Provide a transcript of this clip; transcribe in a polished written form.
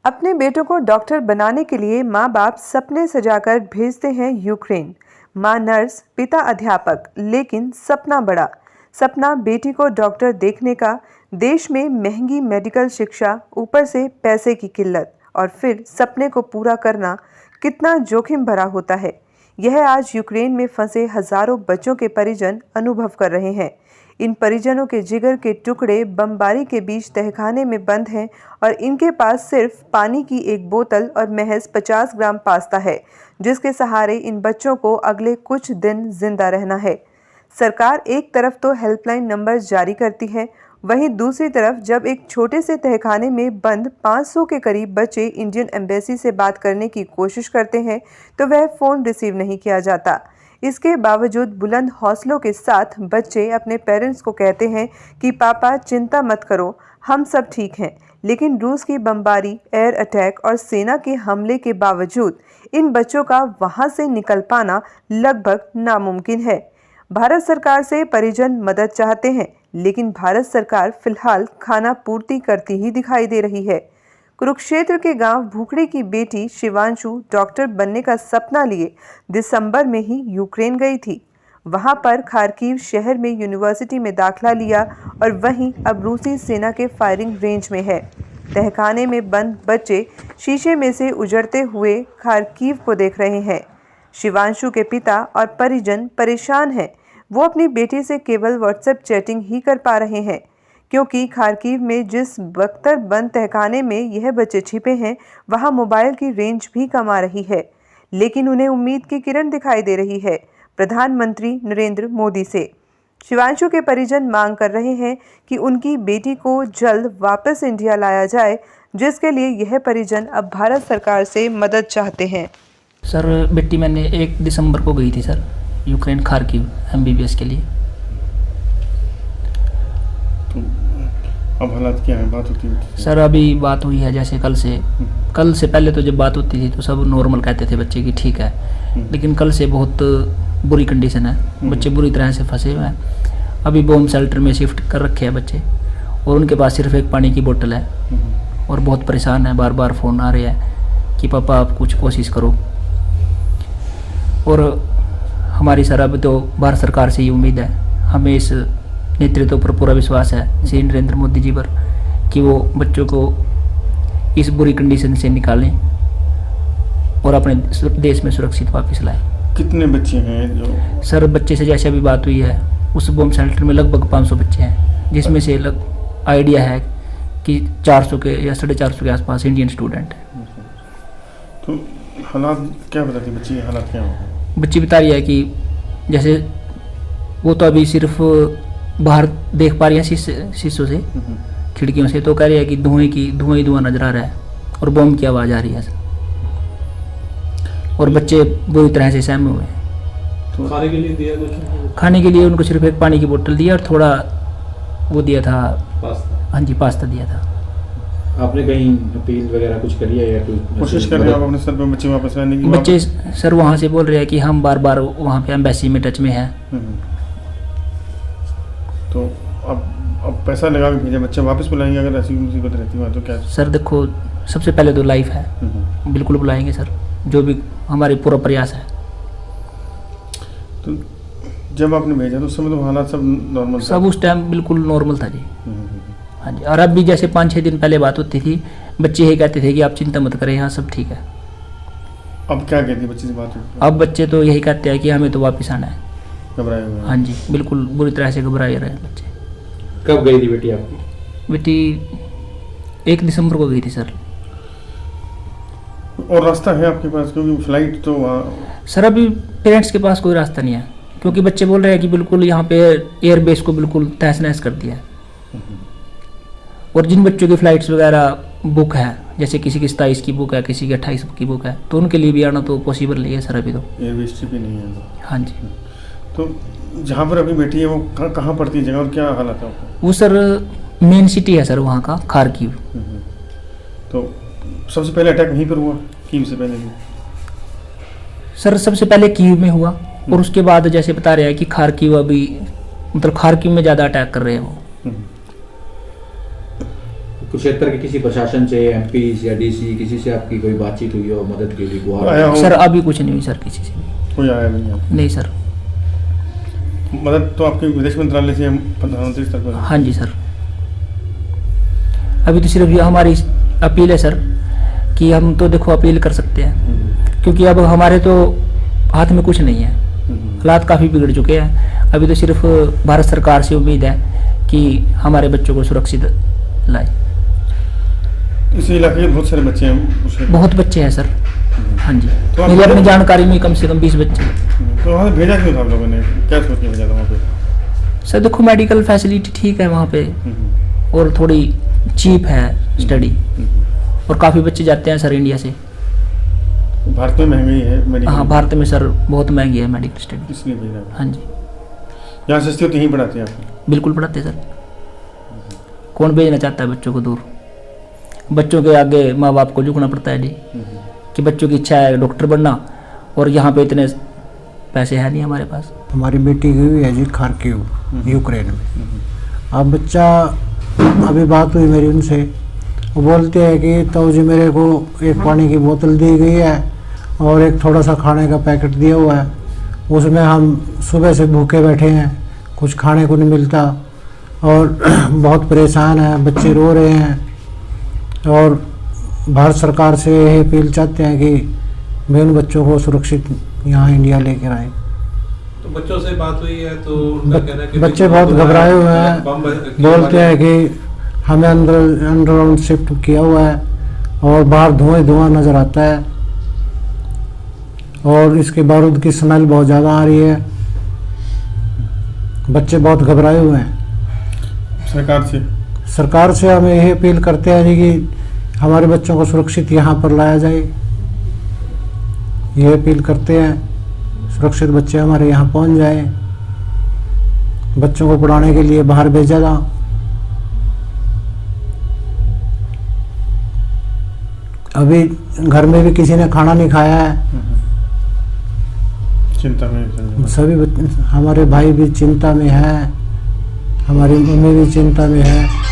अपने बेटों को डॉक्टर बनाने के लिए माँ बाप सपने सजाकर भेजते हैं यूक्रेन। माँ नर्स, पिता अध्यापक, लेकिन सपना बड़ा। सपना बेटी को डॉक्टर देखने का। देश में महंगी मेडिकल शिक्षा, ऊपर से पैसे की किल्लत, और फिर सपने को पूरा करना कितना जोखिम भरा होता है, यह आज यूक्रेन में फंसे हजारों बच्चों के परिजन अनुभव कर रहे हैं। इन परिजनों के जिगर के टुकड़े बमबारी के बीच तहखाने में बंद हैं और इनके पास सिर्फ पानी की एक बोतल और महज 50 ग्राम पास्ता है, जिसके सहारे इन बच्चों को अगले कुछ दिन जिंदा रहना है। सरकार एक तरफ तो हेल्पलाइन नंबर जारी करती है, वहीं दूसरी तरफ जब एक छोटे से तहखाने में बंद 500 के करीब बच्चे इंडियन एम्बेसी से बात करने की कोशिश करते हैं तो वह फ़ोन रिसीव नहीं किया जाता। इसके बावजूद बुलंद हौसलों के साथ बच्चे अपने पेरेंट्स को कहते हैं कि पापा चिंता मत करो, हम सब ठीक हैं। लेकिन रूस की बमबारी, एयर अटैक और सेना के हमले के बावजूद इन बच्चों का वहां से निकल पाना लगभग नामुमकिन है। भारत सरकार से परिजन मदद चाहते हैं, लेकिन भारत सरकार फिलहाल खाना पूर्ति करती ही दिखाई दे रही है। कुरुक्षेत्र के गांव भूखड़ी की बेटी शिवांशु डॉक्टर बनने का सपना लिए दिसंबर में ही यूक्रेन गई थी। वहां पर खार्किव शहर में यूनिवर्सिटी में दाखिला लिया और वहीं अब रूसी सेना के फायरिंग रेंज में है। तहखाने में बंद बच्चे शीशे में से उजड़ते हुए खार्किव को देख रहे हैं। शिवांशु के पिता और परिजन परेशान हैं। वो अपनी बेटी से केवल व्हाट्सएप चैटिंग ही कर पा रहे हैं, क्योंकि खार्किव में जिस बख्तर बंद तहखाने में यह बच्चे छिपे हैं, वहां मोबाइल की रेंज भी कम आ रही है। लेकिन उन्हें उम्मीद की किरण दिखाई दे रही है प्रधानमंत्री नरेंद्र मोदी से। शिवांशु के परिजन मांग कर रहे हैं कि उनकी बेटी को जल्द वापस इंडिया लाया जाए, जिसके लिए यह परिजन अब भारत सरकार से मदद चाहते हैं। सर, बेटी मैंने 1 दिसंबर को गई थी सर यूक्रेन खार्किव MBBS के लिए। तो अब हालात क्या है? बात होती है सर, अभी बात हुई है जैसे कल से पहले तो जब बात होती थी तो सब नॉर्मल कहते थे बच्चे की ठीक है, लेकिन कल से बहुत बुरी कंडीशन है। बच्चे बुरी तरह से फंसे हुए हैं। अभी बॉम्ब शेल्टर में शिफ्ट कर रखे हैं बच्चे, और उनके पास सिर्फ एक पानी की बोतल है और बहुत परेशान है। बार बार फ़ोन आ रहे हैं कि पापा आप कुछ कोशिश करो। और हमारी सर अब तो भारत सरकार से ही उम्मीद है, हमें इस नेतृत्व पर पूरा विश्वास है श्री नरेंद्र मोदी जी पर, कि वो बच्चों को इस बुरी कंडीशन से निकालें और अपने देश में सुरक्षित वापस लाएं। कितने बच्चे हैं जो? सर, बच्चे से जैसे अभी बात हुई है उस बॉम्ब शेल्टर में लगभग 500 बच्चे हैं, जिसमें से आइडिया है कि 400 के या 450 के आसपास इंडियन स्टूडेंट हैं। तो हालात क्या बताती है बच्ची? हालात क्या होगा? बच्ची बता रही है कि जैसे वो तो अभी सिर्फ बाहर देख पा रही है शीशों से, खिड़कियों से, तो कह रही है कि धुआं ही धुआं नजर आ रहा है और बम की आवाज़ आ रही है। और बच्चे बुरी तरह से सहमे हुए हैं। तो खाने के लिए दिया कुछ? खाने के लिए उनको सिर्फ एक पानी की बोतल दिया और थोड़ा वो दिया था, पास्ता। हाँ जी, पास्ता दिया था। आपने कहीं अपील वगैरह कुछ करी है या कोशिश कर रहे हैं आप अपने सर पे बच्चे वापस लाने की? बच्चे सर वहाँ से बोल रहे हैं कि हम बार बार वहाँ पे एम्बेसी में टच में हैं। तो अब पैसा लगा के भेजा, बच्चे वापस बुलाएंगे अगर ऐसी मुसीबत रहती है तो क्या? सर देखो, सबसे पहले तो लाइफ है, बिल्कुल बुलाएंगे सर, जो भी हमारी पूरा प्रयास है। तो जब आपने भेजा तो उस समय तो हालात सब नॉर्मल था? सब उस टाइम बिल्कुल नॉर्मल था जी। हाँ जी, और अब भी जैसे 5-6 दिन पहले बात होती थी, बच्चे ये कहते थे कि आप चिंता मत करें, यहाँ सब ठीक है। अब क्या कहती है बच्चे से बात? अब बच्चे तो यही कहते हैं कि हमें तो वापस आना है। घबराए हुए? हाँ जी, बिल्कुल बुरी तरह से घबराए रहे हैं बच्चे। कब गई थी बेटी आपकी? बेटी 1 दिसंबर को गई थी सर। और रास्ता है आपके पास? क्योंकि फ्लाइट तो वहाँ सर अभी पेरेंट्स के पास कोई रास्ता नहीं है, क्योंकि बच्चे बोल रहे हैं कि बिल्कुल यहाँ पे एयरबेस को बिल्कुल तहस नहस कर दिया है। और जिन बच्चों की फ़्लाइट्स वगैरह बुक है, जैसे किसी की 27 की बुक है, किसी की 28 की बुक है, तो उनके लिए भी आना तो पॉसिबल नहीं है सर अभी तो। एयरबेस भी नहीं है? हाँ जी। तो जहाँ पर अभी बैठी है वो कहाँ पड़ती है जगह और क्या हालत है? वो सर मेन सिटी है सर वहाँ का, खार्किव। तो सबसे पहले अटैक वहीं पर हुआ, कीव से पहले भी? सर सबसे पहले कीव में हुआ, और उसके बाद जैसे बता रहे हैं कि खार्किव अभी मतलब खार्किव में ज़्यादा अटैक कर रहे हैं वो। कुछ क्षेत्र के किसी प्रशासन से, एमपी या डीसी, किसी से आपकी कोई बातचीत हुई हो, मदद के लिए गुहार? आया हो? सर अभी कुछ नहीं हुई सर किसी से। कोई आया नहीं है? नहीं सर। मदद तो आपके विदेश मंत्रालय से, प्रधानमंत्री स्तर पर? हाँ जी सर। अभी तो सिर्फ ये हमारी अपील है सर कि हम तो देखो अपील कर सकते हैं, क्योंकि अब हमारे तो हाथ में कुछ नहीं है, हालात काफ़ी बिगड़ चुके हैं। अभी तो सिर्फ भारत सरकार से उम्मीद है कि हमारे बच्चों को सुरक्षित लाए। इस इलाके के बहुत सारे बच्चे हैं? बहुत बच्चे हैं सर। हाँ जी, तो आप मेरी अपनी बोले- जानकारी में कम से कम 20 बच्चे। तो वहाँ से भेजा क्यों था आप लोगों ने? क्या सोच के भेजा था वहाँ पे? सर देखो मेडिकल फैसिलिटी ठीक है वहाँ पे, और थोड़ी चीप है स्टडी, और काफ़ी बच्चे जाते हैं सर इंडिया से। भारत में महंगी है मेडिकल? हाँ भारत में सर बहुत महंगी है मेडिकल स्टडी। इसलिए भेजा? हाँ जी यहाँ सस्ती होती, यहीं पढ़ाते हैं आप? बिल्कुल पढ़ाते हैं सर। कौन भेजना चाहता है बच्चों को दूर? बच्चों के आगे माँ बाप को झुकना पड़ता है जी, कि बच्चों की इच्छा है डॉक्टर बनना, और यहाँ पे इतने पैसे हैं नहीं हमारे पास। हमारी बेटी गई हुई है जी खार्किव, यूक्रेन में। अब बच्चा, अभी बात हुई मेरी उनसे, वो बोलते हैं कि तो जी मेरे को एक पानी की बोतल दी गई है और एक थोड़ा सा खाने का पैकेट दिया हुआ है, उसमें हम सुबह से भूखे बैठे हैं, कुछ खाने को नहीं मिलता और बहुत परेशान हैं, बच्चे रो रहे हैं। और भारत सरकार से यही अपील चाहते हैं कि वे उन बच्चों को सुरक्षित यहाँ इंडिया लेकर आए। तो बच्चों से बात हुई है तो उनका कहना है कि बच्चे बहुत घबराए हुए हैं, बोलते हैं कि हमें अंडरग्राउंड शिफ्ट किया हुआ है और बाहर धुआं नज़र आता है और इसके बारूद की स्मेल बहुत ज़्यादा आ रही है। बच्चे बहुत घबराए हुए हैं। सरकार से हम यही अपील करते हैं जी कि हमारे बच्चों को सुरक्षित यहाँ पर लाया जाए। ये अपील करते हैं सुरक्षित बच्चे हमारे यहाँ पहुँच जाए, बच्चों को पढ़ाने के लिए बाहर भेजा जा। अभी घर में भी किसी ने खाना नहीं खाया है, चिंता में सभी हमारे भाई भी चिंता में हैं, हमारी मम्मी भी चिंता में है।